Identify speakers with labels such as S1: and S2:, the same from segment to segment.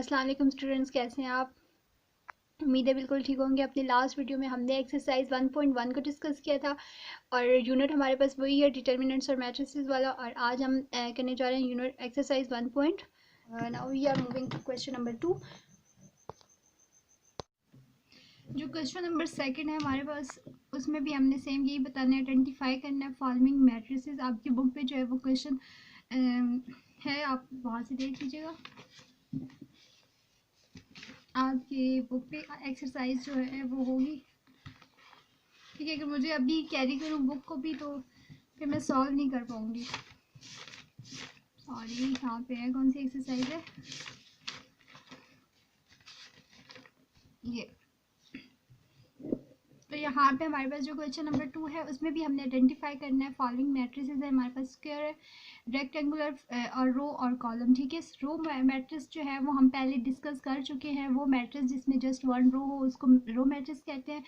S1: अस्सलाम वालेकुम स्टूडेंट्स, कैसे हैं आप? उम्मीद है बिल्कुल ठीक होंगे। अपनी लास्ट वीडियो में हमने एक्सरसाइज 1.1 को डिस्कस किया था और यूनिट हमारे पास वही है, डिटर्मिनेंट्स और मैट्रिसेस वाला। और आज हम करने जा रहे हैं unit exercise 1. Now we are moving to question number 2। जो क्वेश्चन नंबर 2 है हमारे पास, उसमें भी हमने सेम यही बताना है, आइडेंटिफाई करना है फॉलोइंग मैट्रिसेस। आपकी बुक पे जो है वो क्वेश्चन है, आप वहाँ से देख लीजिएगा। आपकी बुक पे एक्सरसाइज जो है वो होगी, ठीक है। अगर मुझे अभी कैरी करूँ बुक को भी तो फिर मैं सॉल्व नहीं कर पाऊँगी। सॉरी, यहाँ पे है, कौन सी एक्सरसाइज है ये। तो यहाँ पे हमारे पास जो क्वेश्चन नंबर 2 है उसमें भी हमने आइडेंटिफाई करना है फॉलोइंग मैट्रिसेस है। हमारे पास स्क्वायर है, रेक्टेंगुलर और रो और कॉलम, ठीक है। रो मैट्रिक्स जो है वो हम पहले डिस्कस कर चुके हैं। वो मैट्रिक्स जिसमें जस्ट वन रो हो उसको रो मैट्रिक्स कहते हैं।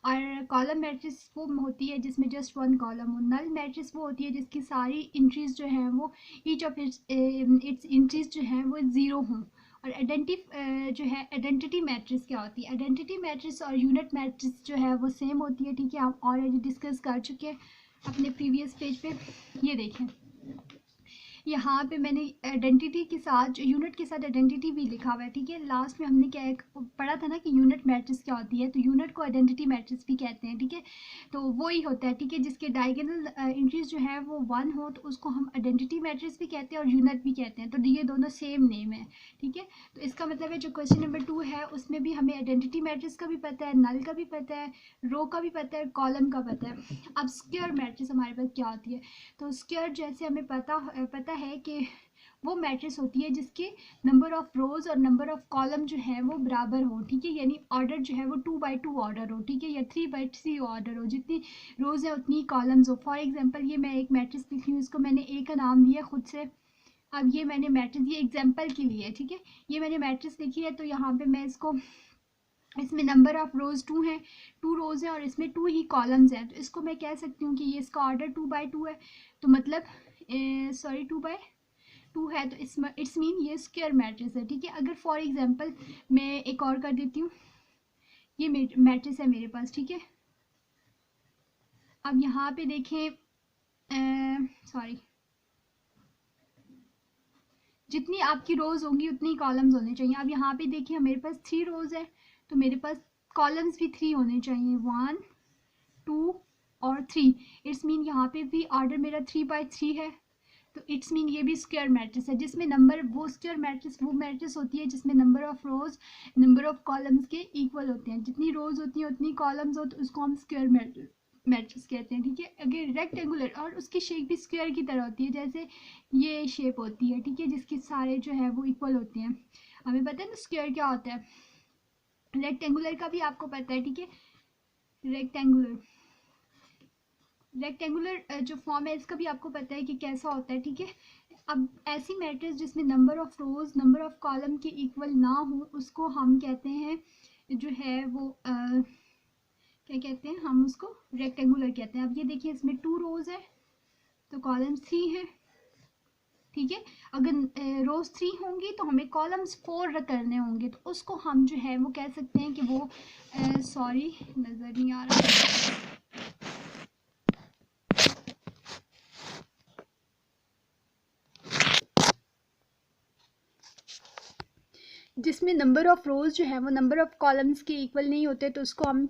S1: और कॉलम मैट्रिक्स वो होती है जिसमें जस्ट वन कॉलम हो। नल मैट्रिक्स वो होती है जिसकी सारी इंट्रीज जो हैं वो ईच ऑफ इट्स इंट्रीज जो हैं वो ज़ीरो हों। और जो है आइडेंटिटी मैट्रिक्स क्या होती है? आइडेंटिटी मैट्रिक्स और यूनिट मैट्रिक्स जो है वो सेम होती है, ठीक है। हम ऑलरेडी डिस्कस कर चुके हैं अपने प्रीवियस पेज पे। ये देखें, यहाँ पे मैंने आइडेंटिटी के साथ, यूनिट के साथ आइडेंटिटी भी लिखा हुआ है, ठीक है। लास्ट में हमने क्या पढ़ा था ना कि यूनिट मैट्रिक्स क्या होती है, तो यूनिट को आइडेंटिटी मैट्रिक्स भी कहते हैं, ठीक है। तो वो ही होता है, ठीक है, जिसके डायगोनल एंट्रीज जो है वो वन हो तो उसको हम आइडेंटिटी मैट्रिक्स भी कहते हैं और यूनिट भी कहते हैं। तो ये दोनों सेम नेम है, ठीक है। तो इसका मतलब है जो क्वेश्चन नंबर 2 है उसमें भी हमें आइडेंटिटी मैट्रिक्स का भी पता है, नल का भी पता है, रो का भी पता है, कॉलम का पता है। अब स्क्वायर मैट्रिक्स हमारे पास क्या होती है? तो स्क्वायर जैसे हमें पता है कि वो मैट्रिक्स होती है जिसके नंबर ऑफ रोज और नंबर ऑफ कॉलम जो है वो बराबर हो, ठीक है। यानी ऑर्डर जो है वो 2/2 ऑर्डर हो, ठीक है, या 3/3 ऑर्डर हो। जितनी रोज है उतनी कॉलम्स हो। फॉर एग्जांपल ये मैं एक मैट्रिक्स लिखी हूँ, इसको मैंने ए का नाम दिया खुद से। अब ये मैंने मैट्रिक्स, ये एग्जाम्पल के लिए, ठीक है, ये मैंने मैट्रिक्स लिखी है। तो यहाँ पे मैं इसको, इसमें नंबर ऑफ रोज 2 है, 2 रोज है और इसमें 2 ही कॉलम्स हैं। तो इसको मैं कह सकती हूँ कि ये इसका ऑर्डर 2/2 है। तो मतलब 2/2 है, तो इट्स मीन ये स्क्वायर मैट्रिक्स है, ठीक है। अगर फॉर एग्जांपल मैं एक और कर देती हूँ, ये मैट्रिक्स है मेरे पास, ठीक है। अब यहाँ पे देखें, सॉरी, जितनी आपकी रोज होंगी उतनी कॉलम्स होने चाहिए। अब यहाँ पे देखिए मेरे पास 3 रोज है तो मेरे पास कॉलम्स भी 3 होने चाहिए, 1 2 और 3। इट्स मीन यहाँ पे भी ऑर्डर मेरा 3/3 है। तो इट्स मीन ये भी स्क्वायर मैट्रिक्स है जिसमें नंबर, वो स्क्वायर मैट्रिक्स वो मैट्रिक्स होती है जिसमें number of rose number of columns के इक्वल होते हैं। जितनी रोज होती हैं उतनी कॉलम्स हो तो उसको हम स्क्वायर मैट्रिक्स कहते हैं, ठीक है। अगर रेक्टेंगुलर, और उसकी शेप भी स्क्वायर की तरह होती है, जैसे ये शेप होती है, ठीक है, जिसके सारे जो है वो इक्वल होते हैं। हमें पता है ना स्क्वायर क्या होता है। रेक्टेंगुलर का भी आपको पता है, ठीक है। रेक्टेंगुलर जो फॉर्म है इसका भी आपको पता है कि कैसा होता है, ठीक है। अब ऐसी मैट्रिक्स जिसमें number of rose number of column के इक्वल ना हो उसको हम कहते हैं, जो है वो क्या कहते हैं, हम उसको रेक्टेंगुलर कहते हैं। अब ये देखिए इसमें 2 रोज है तो कॉलम 3 है, ठीक है। अगर रोज 3 होंगी तो हमें कॉलम्स 4 करने होंगे, तो उसको हम जो है वो कह सकते हैं कि वो, सॉरी नज़र नहीं आ रहा, जिसमें नंबर ऑफ रोज जो है वो नंबर ऑफ कॉलम्स के इक्वल नहीं होते तो उसको हम,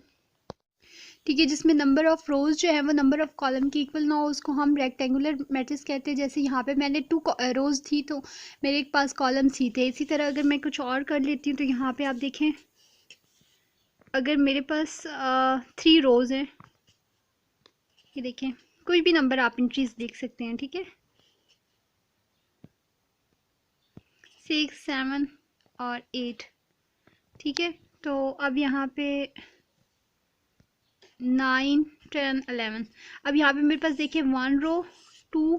S1: ठीक है, जिसमें नंबर ऑफ रोज जो है वो नंबर ऑफ कॉलम के इक्वल ना हो उसको हम रेक्टेंगुलर मैट्रिक्स कहते हैं। जैसे यहाँ पे मैंने 2 रोज थी तो मेरे पास कॉलम्स ही थे। इसी तरह अगर मैं कुछ और कर लेती हूँ तो यहाँ पे आप देखें, अगर मेरे पास 3 रोज हैं, ये देखें, कोई भी नंबर आप इंट्रीज देख सकते हैं, ठीक है, 6 7 और 8, ठीक है। तो अब यहाँ पे 9 10 11, अब यहाँ पे मेरे पास देखिए 1 रो 2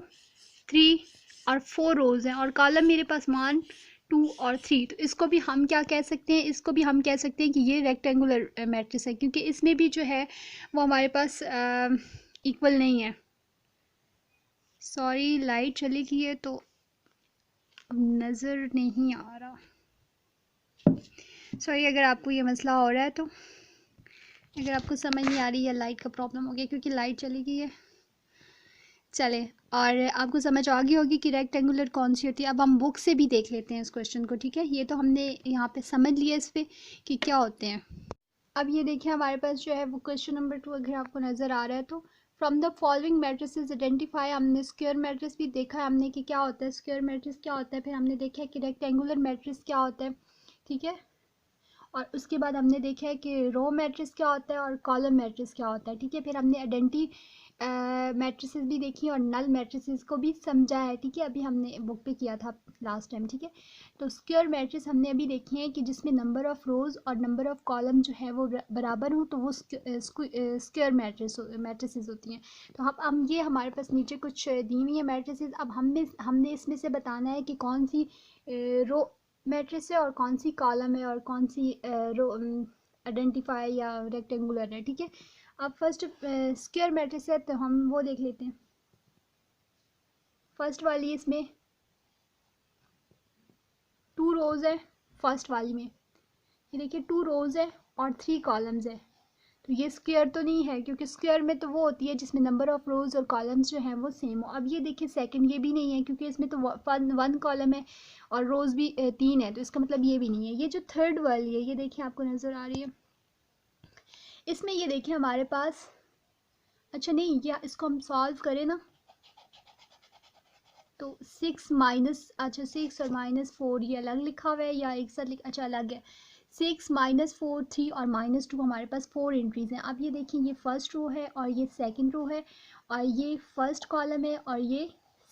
S1: 3 और 4 रोज हैं और कॉलम मेरे पास 1 2 और 3। तो इसको भी हम क्या कह सकते हैं, इसको भी हम कह सकते हैं कि ये रेक्टेंगुलर मैट्रिक्स है, क्योंकि इसमें भी जो है वो हमारे पास इक्वल नहीं है। सॉरी लाइट चली गई है तो नज़र नहीं आ रहा। सॉरी अगर आपको ये मसला हो रहा है, तो अगर आपको समझ नहीं आ रही या लाइट का प्रॉब्लम हो गया क्योंकि लाइट चली गई है। चले, और आपको समझ आ गई होगी कि रेक्टेंगुलर कौन सी होती है। अब हम बुक से भी देख लेते हैं इस क्वेश्चन को, ठीक है। ये तो हमने यहाँ पे समझ लिया इस पे कि क्या होते हैं। अब ये देखिए हमारे पास जो है वो क्वेश्चन नंबर 2 अगर आपको नज़र आ रहा है, तो from the following matrices identify, हमने स्क्वायर मैट्रिक्स भी देखा है हमने कि क्या होता है, स्क्वायर मैट्रिक्स क्या होता है, फिर हमने देखा है कि रेक्टेंगुलर मैट्रिक्स क्या होता है, ठीक है। और उसके बाद हमने देखा है कि रो मैट्रिक्स क्या होता है और कॉलम मैट्रिक्स क्या होता है, ठीक है। फिर हमने आइडेंटिटी मैट्रिसेस भी देखी और नल मैट्रिसेस को भी समझा है, ठीक है। अभी हमने बुक पे किया था लास्ट टाइम, ठीक है। तो स्क्वायर मैट्रिक्स हमने अभी देखे हैं कि जिसमें नंबर ऑफ़ रोज़ और नंबर ऑफ़ कॉलम जो है वो बराबर हो, तो वो स्क्वायर मैट्रिसेस होती हैं। तो हम ये हमारे पास नीचे कुछ दी हुई है मैट्रिसेस। अब हमने इसमें से बताना है कि कौन सी रो मैट्रिक्स है और कौन सी कॉलम है और कौन सी रो आइडेंटिफाई या रेक्टेंगुलर है, ठीक है। अब फर्स्ट स्क्वायर मैट्रिक्स है तो हम वो देख लेते हैं। फर्स्ट वाली इसमें 2 रोज़ है, फर्स्ट वाली में ये देखिए 2 रोज़ है और 3 कॉलम्स है। तो ये स्क्वायर तो नहीं है क्योंकि स्क्वायर में तो वो होती है जिसमें नंबर ऑफ़ रोज़ और कॉलम्स जो हैं वो सेम हो। अब ये देखिए सेकंड, ये भी नहीं है क्योंकि इसमें तो 1 कॉलम है और रोज़ भी 3 है, तो इसका मतलब ये भी नहीं है। ये जो थर्ड वाली है ये देखिए आपको नज़र आ रही है, इसमें ये देखिए हमारे पास, अच्छा नहीं, या इसको हम सॉल्व करें ना तो 6 माइनस, अच्छा 6 और -4 ये अलग लिखा हुआ है या एक साथ अच्छा अलग है। 6 -4 3 और -2 हमारे पास 4 एंट्रीज़ हैं। अब ये देखिए ये फर्स्ट रो है और ये सेकंड रो है और ये फर्स्ट कॉलम है और ये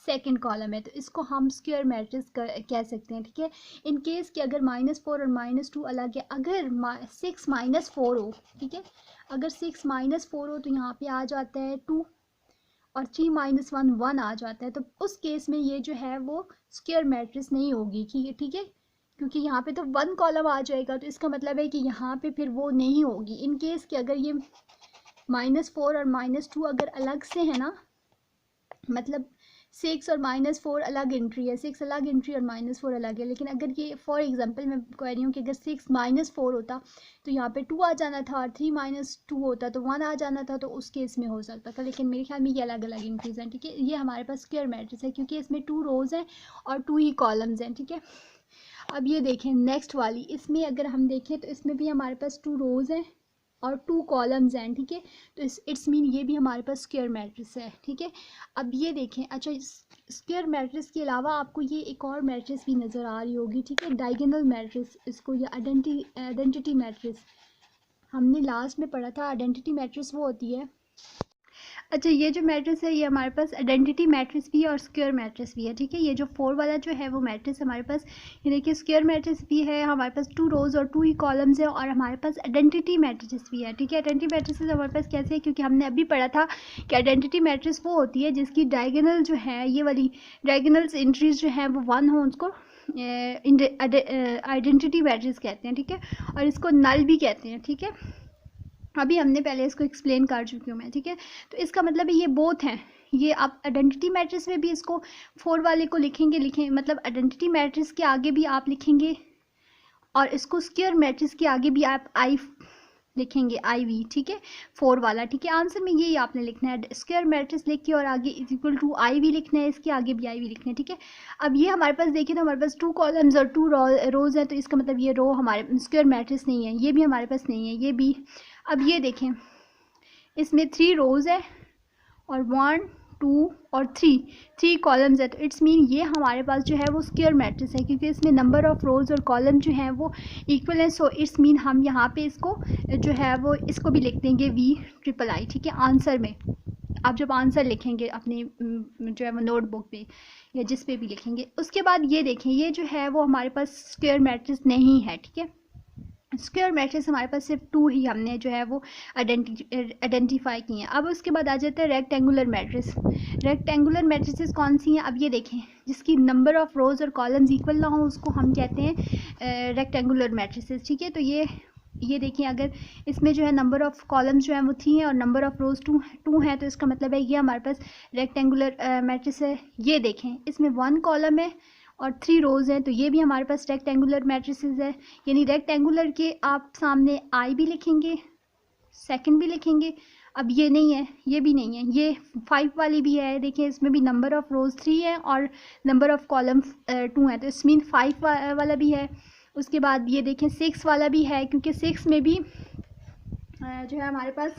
S1: सेकंड कॉलम है, तो इसको हम स्क्वायर मैट्रिक्स कह सकते हैं, ठीक है। इन केस कि अगर -4 और -2 अलग है, अगर 6 -4 हो, ठीक है, अगर 6 -4 हो तो यहाँ पे आ जाता है 2 और 3 -1 1 आ जाता है, तो उस केस में ये जो है वो स्क्वायर मैट्रिक्स नहीं होगी, ठीक है, क्योंकि यहाँ पे तो 1 कॉलम आ जाएगा, तो इसका मतलब है कि यहाँ पे फिर वो नहीं होगी। इन केस कि अगर ये -4 और -2 अगर अलग से है ना, मतलब 6 और -4 अलग एंट्री है, 6 अलग एंट्री और -4 अलग है, लेकिन अगर ये फॉर एग्जांपल मैं कह रही हूँ कि अगर 6 -4 होता तो यहाँ पे 2 आ जाना था और 3 -2 होता तो 1 आ जाना था, तो उस केस में हो सकता था, लेकिन मेरे ख्याल में ये अलग अलग एंट्रीज हैं, ठीक है। ये हमारे पास स्क्वायर मैट्रिक्स है क्योंकि इसमें 2 रोज़ हैं और 2 ही कॉलम्स हैं, ठीक है। अब ये देखें नेक्स्ट वाली, इसमें अगर हम देखें तो इसमें भी हमारे पास 2 रोज़ हैं और 2 कॉलम्स हैं, ठीक है। तो इट्स मीन ये भी हमारे पास स्क्वायर मैट्रिक्स है, ठीक है। अब ये देखें, अच्छा स्क्वायर मैट्रिक्स के अलावा आपको ये एक और मैट्रिक्स भी नज़र आ रही होगी, ठीक है, डायगोनल मैट्रिक्स इसको, या आइडेंटिटी मैट्रिक्स हमने लास्ट में पढ़ा था। आइडेंटिटी मैट्रिक्स वो होती है, अच्छा ये जो मैट्रिक्स है ये हमारे पास आइडेंटिटी मैट्रिक्स भी है और स्क्वायर मैट्रिक्स भी है, ठीक है। ये जो 4 वाला जो है वो मैट्रिक्स हमारे पास, ये देखिए स्क्वायर मैट्रिक्स भी है, हमारे पास 2 रोज़ और 2 ही कॉलम्स है, और हमारे पास आइडेंटिटी मैट्रिक्स भी है, ठीक है। आइडेंटिटी मैट्रिक्स हमारे पास कैसे है, क्योंकि हमने अभी पढ़ा था कि आइडेंटिटी मैट्रिक्स वो होती है जिसकी डायगोनल जो है, ये वाली डायगोनल्स एंट्रीज जो हैं वो 1 हो, उसको आइडेंटिटी मैट्रिक्स कहते हैं, ठीक है। और इसको नल भी कहते हैं, ठीक है। अभी हमने पहले इसको एक्सप्लेन कर चुकी हूँ मैं, ठीक है। तो इसका मतलब है ये बोथ हैं, ये आप आइडेंटिटी मैट्रिक्स में भी इसको 4 वाले को लिखेंगे, मतलब आइडेंटिटी मैट्रिक्स के आगे भी आप लिखेंगे और इसको स्क्वायर मैट्रिक्स के आगे भी आप आई लिखेंगे, IV, ठीक है, 4 वाला, ठीक है। आंसर में यही आपने लिखना है, स्क्वायर मैट्रिक्स लिख के और आगे इक्वल टू IV लिखना है, इसके आगे भी IV लिखना है, ठीक है। अब ये हमारे पास देखिए तो हमारे पास 2 कॉलम्स और 2 रोज़ है, तो इसका मतलब ये रो हमारे स्क्वायर मैट्रिक्स नहीं है, ये भी हमारे पास नहीं है, ये भी। अब ये देखें इसमें 3 रोज़ है और 1 2 और 3 कॉलम्स है, तो इट्स मीन ये हमारे पास जो है वो स्क्वायर मैट्रिक्स है क्योंकि इसमें नंबर ऑफ़ रोज़ और कॉलम जो हैं वो इक्वल है। सो इट्स मीन हम यहाँ पे इसको जो है वो इसको भी लिख देंगे VIII, ठीक है। आंसर में आप जब आंसर लिखेंगे अपने जो है वो नोटबुक पे या जिस पे भी लिखेंगे, उसके बाद ये देखें ये जो है वो हमारे पास स्क्वायर मैट्रिक्स नहीं है, ठीक है। स्क्वायर मैट्रिक्स हमारे पास सिर्फ 2 ही हमने जो है वो आइडेंटिफाई किए हैं। अब उसके बाद आ जाता है रेक्टेंगुलर मैट्रिक्स। रेक्टेंगुलर मैट्रिसेस कौन सी हैं, अब ये देखें जिसकी नंबर ऑफ़ रोज़ और कॉलम्स इक्वल ना हो उसको हम कहते हैं रेक्टेंगुलर मैट्रिसेस, ठीक है। तो ये देखिए अगर इसमें जो है नंबर ऑफ़ कॉलम्स जो है वो 3 हैं और नंबर ऑफ़ रोज़ 2 हैं, तो इसका मतलब है ये हमारे पास रेक्टेंगुलर मैट्रिक्स है। ये देखें इसमें 1 कॉलम है और 3 रोज़ हैं, तो ये भी हमारे पास रेक्टेंगुलर मैट्रिसेस है। यानी रेक्टेंगुलर के आप सामने आई भी लिखेंगे, सेकंड भी लिखेंगे। अब ये नहीं है, ये भी नहीं है, ये 5 वाली भी है। देखिए इसमें भी नंबर ऑफ़ रोज़ 3 है और नंबर ऑफ़ कॉलम्स 2 है, तो इस मीन 5 वाला भी है। उसके बाद ये देखें 6 वाला भी है, क्योंकि 6 में भी जो है हमारे पास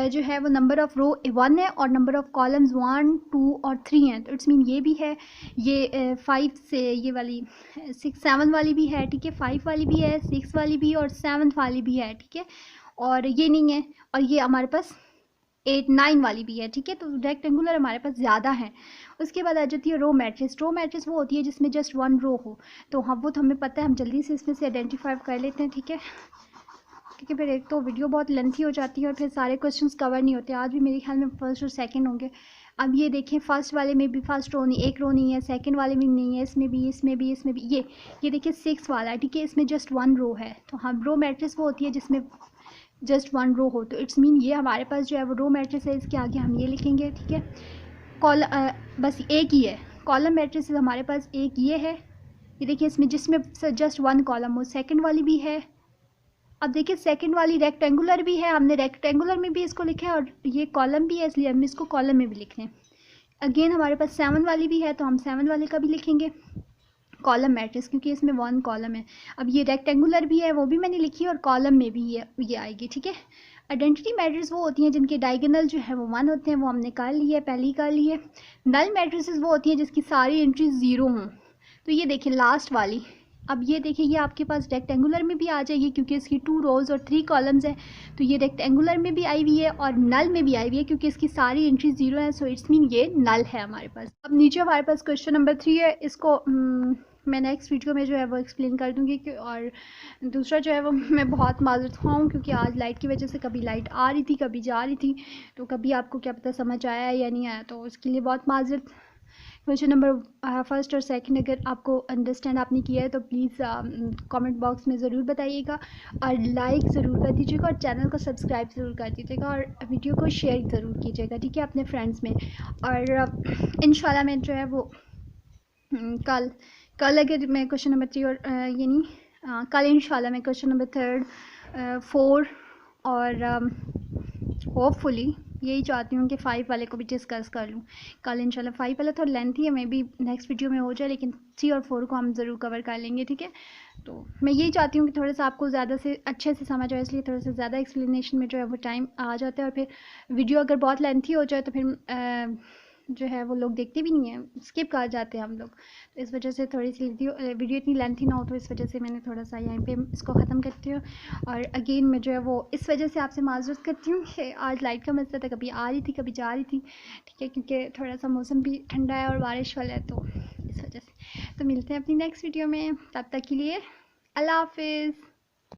S1: जो है वो नंबर ऑफ़ रो 1 है और नंबर ऑफ़ कॉलम्स 1, 2 और 3 हैं, तो इट्स मीन ये भी है। ये 5 से ये वाली 6, 7 वाली भी है, ठीक है, 5 वाली भी है, 6 वाली भी और 7 वाली भी है, ठीक है, और ये नहीं है। और ये हमारे पास 8, 9 वाली भी है, ठीक है। तो रेक्टेंगुलर हमारे पास ज़्यादा है। उसके बाद आ जाती है रो मैट्रिक्स। रो मैट्रिक्स वो होती है जिसमें जस्ट 1 रो हो, तो हम वो तो हमें पता है, हम जल्दी से इसमें से आइडेंटिफाई कर लेते हैं, ठीक है, क्योंकि फिर एक तो वीडियो बहुत लेंथी हो जाती है और फिर सारे क्वेश्चंस कवर नहीं होते। आज भी मेरे ख्याल में फर्स्ट और सेकंड होंगे। अब ये देखें फर्स्ट वाले में भी फर्स्ट रो नहीं, एक रो नहीं है, सेकंड वाले में नहीं है, इसमें भी, इसमें भी, इसमें भी। ये देखिए 6 वाला है, ठीक है, इसमें जस्ट 1 रो है। तो हम रो मैट्रिक्स वो होती है जिसमें जस्ट 1 रो हो, तो इट्स मीन ये हमारे पास जो है वो रो मैट्रिक्स है। इसके आगे हम ये लिखेंगे, ठीक है। बस एक ही है। कॉलम मैट्रिक्स हमारे पास एक ये है, ये देखिए इसमें जिसमें जस्ट 1 कॉलम हो। सेकंड वाली भी है। अब देखिए सेकंड वाली रेक्टेंगुलर भी है, हमने रेक्टेंगुलर में भी इसको लिखा है और ये कॉलम भी है, इसलिए हम इसको कॉलम में भी लिख रहे हैं। अगेन हमारे पास 7 वाली भी है, तो हम 7 वाले का भी लिखेंगे कॉलम मैट्रिक्स, क्योंकि इसमें 1 कॉलम है। अब ये रेक्टेंगुलर भी है, वो भी मैंने लिखी है, और कॉलम में भी ये आएगी, ठीक है। आइडेंटिटी मैट्रिक्स वो होती हैं जिनके डायगोनल जो है वो 1 होते हैं, वो हमने कर लिए, पहले ही कर लिए। नल मैट्रिसेस वो होती हैं जिसकी सारी एंट्रीज 0 हों। तो ये देखिए लास्ट वाली, अब ये देखिए ये आपके पास रेक्टेंगुलर में भी आ जाएगी, क्योंकि इसकी 2 रोज़ और 3 कॉलम्स हैं। तो ये रेक्टेंगुलर में भी आई हुई है और नल में भी आई हुई है, क्योंकि इसकी सारी एंट्री 0 है। सो इट्स मीन ये नल है हमारे पास। अब नीचे हमारे पास क्वेश्चन नंबर 3 है। इसको मैं नेक्स्ट वीडियो में जो है वो एक्सप्लेन कर दूँगी और दूसरा जो है वो मैं बहुत माजरत हूँ, क्योंकि आज लाइट की वजह से कभी लाइट आ रही थी, कभी जा रही थी, तो कभी आपको क्या पता समझ आया या नहीं आया, तो उसके लिए बहुत माजरत। क्वेश्चन नंबर फर्स्ट और सेकंड अगर आपको अंडरस्टैंड आपने किया है तो प्लीज़ कमेंट बॉक्स में ज़रूर बताइएगा और लाइक ज़रूर कर दीजिएगा और चैनल को सब्सक्राइब ज़रूर कर दीजिएगा और वीडियो को शेयर ज़रूर कीजिएगा, ठीक है, अपने फ्रेंड्स में। और इंशाल्लाह मैं जो है वो कल अगर मैं क्वेश्चन नंबर 3 और कल इंशाल्लाह मैं क्वेश्चन नंबर 3, 4 और होपफुली यही चाहती हूँ कि 5 वाले को भी डिस्कस कर लूँ कल इंशाल्लाह। 5 वाला थोड़ा लेंथी है, मे बी नेक्स्ट वीडियो में हो जाए, लेकिन 3 और 4 को हम ज़रूर कवर कर लेंगे, ठीक है। तो मैं यही चाहती हूँ कि थोड़ा सा आपको ज़्यादा से अच्छे से समझ आए, इसलिए थोड़ा सा ज़्यादा एक्सप्लेनेशन में जो है वो टाइम आ जाता है, और फिर वीडियो अगर बहुत लेंथी हो जाए तो फिर जो है वो लोग देखते भी नहीं हैं, स्किप कर जाते हैं हम लोग। तो इस वजह से थोड़ी सी वीडियो इतनी लेंथी ना हो, तो इस वजह से मैंने थोड़ा सा यहीं पे इसको ख़त्म करती हूँ। और अगेन मैं जो है वो इस वजह से आपसे माजूर करती हूँ कि आज लाइट का मसला था, कभी आ रही थी कभी जा रही थी, ठीक है, क्योंकि थोड़ा सा मौसम भी ठंडा है और बारिश वाला है, तो इस वजह से। तो मिलते हैं अपनी नेक्स्ट वीडियो में, तब तक के लिए अल्लाह हाफिज़।